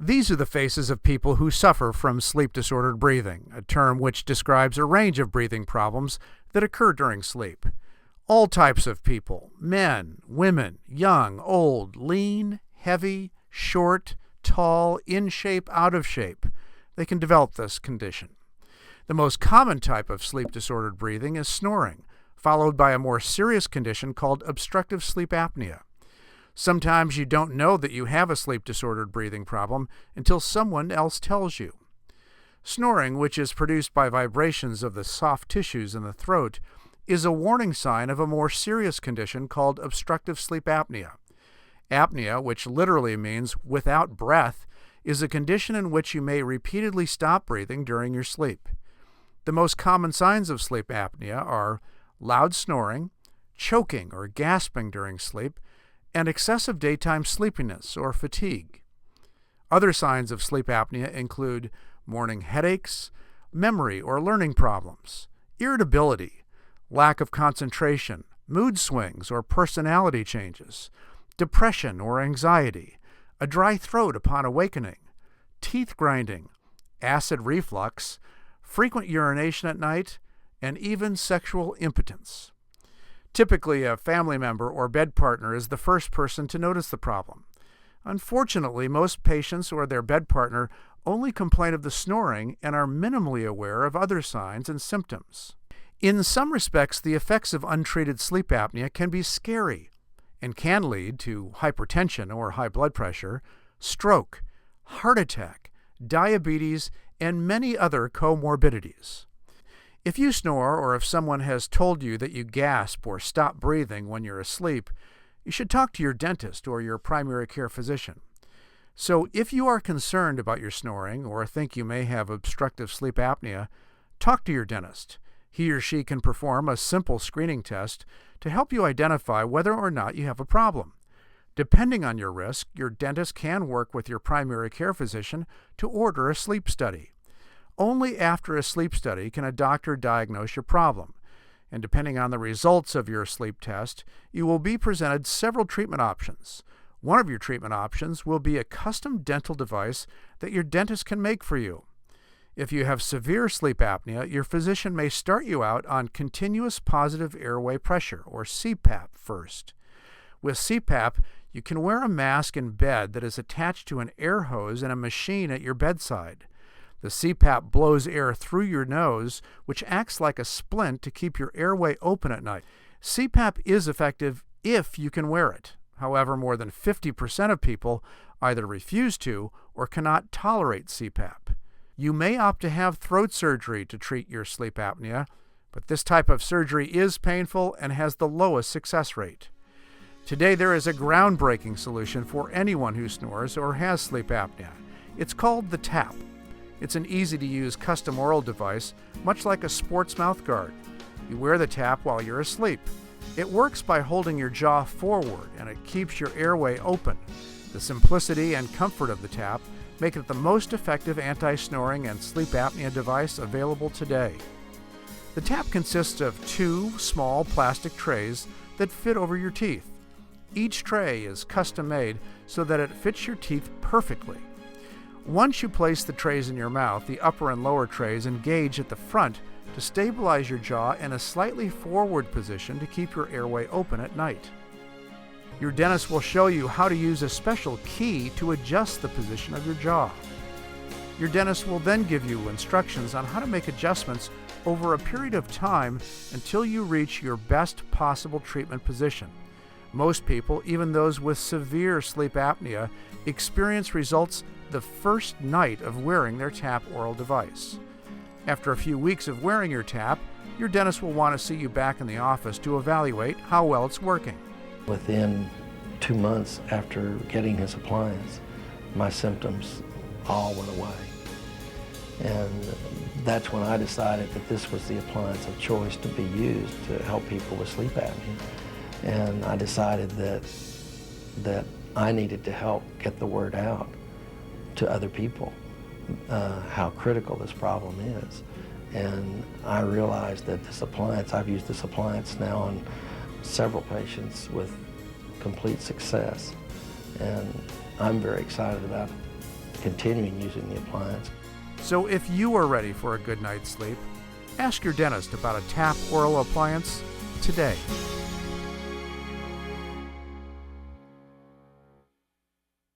These are the faces of people who suffer from sleep-disordered breathing, a term which describes a range of breathing problems that occur during sleep. All types of people, men, women, young, old, lean, heavy, short, tall, in shape, out of shape, they can develop this condition. The most common type of sleep-disordered breathing is snoring, followed by a more serious condition called obstructive sleep apnea. Sometimes you don't know that you have a sleep-disordered breathing problem until someone else tells you. Snoring, which is produced by vibrations of the soft tissues in the throat, is a warning sign of a more serious condition called obstructive sleep apnea. Apnea, which literally means without breath, is a condition in which you may repeatedly stop breathing during your sleep. The most common signs of sleep apnea are loud snoring, choking or gasping during sleep, and excessive daytime sleepiness or fatigue. Other signs of sleep apnea include morning headaches, memory or learning problems, irritability, lack of concentration, mood swings or personality changes, depression or anxiety, a dry throat upon awakening, teeth grinding, acid reflux, frequent urination at night, and even sexual impotence. Typically, a family member or bed partner is the first person to notice the problem. Unfortunately, most patients or their bed partner only complain of the snoring and are minimally aware of other signs and symptoms. In some respects, the effects of untreated sleep apnea can be scary and can lead to hypertension or high blood pressure, stroke, heart attack, diabetes, and many other comorbidities. If you snore, or if someone has told you that you gasp or stop breathing when you're asleep, you should talk to your dentist or your primary care physician. So if you are concerned about your snoring or think you may have obstructive sleep apnea, talk to your dentist. He or she can perform a simple screening test to help you identify whether or not you have a problem. Depending on your risk, your dentist can work with your primary care physician to order a sleep study. Only after a sleep study can a doctor diagnose your problem, and depending on the results of your sleep test, you will be presented several treatment options. One of your treatment options will be a custom dental device that your dentist can make for you. If you have severe sleep apnea, your physician may start you out on continuous positive airway pressure, or CPAP, first. With CPAP, you can wear a mask in bed that is attached to an air hose and a machine at your bedside. The CPAP blows air through your nose, which acts like a splint to keep your airway open at night. CPAP is effective if you can wear it. However, more than 50% of people either refuse to or cannot tolerate CPAP. You may opt to have throat surgery to treat your sleep apnea, but this type of surgery is painful and has the lowest success rate. Today, there is a groundbreaking solution for anyone who snores or has sleep apnea. It's called the TAP. It's an easy-to-use custom oral device, much like a sports mouth guard. You wear the TAP while you're asleep. It works by holding your jaw forward, and it keeps your airway open. The simplicity and comfort of the TAP make it the most effective anti-snoring and sleep apnea device available today. The TAP consists of 2 small plastic trays that fit over your teeth. Each tray is custom-made so that it fits your teeth perfectly. Once you place the trays in your mouth, the upper and lower trays engage at the front to stabilize your jaw in a slightly forward position to keep your airway open at night. Your dentist will show you how to use a special key to adjust the position of your jaw. Your dentist will then give you instructions on how to make adjustments over a period of time until you reach your best possible treatment position. Most people, even those with severe sleep apnea, experience results the first night of wearing their TAP oral device. After a few weeks of wearing your TAP, your dentist will want to see you back in the office to evaluate how well it's working. Within 2 months after getting his appliance, my symptoms all went away. And that's when I decided that this was the appliance of choice to be used to help people with sleep apnea. And I decided that I needed to help get the word out to other people how critical this problem is. And I realized that this appliance, I've used this appliance now on several patients with complete success. And I'm very excited about it. continuing using the appliance. So if you are ready for a good night's sleep, ask your dentist about a tap oral appliance today.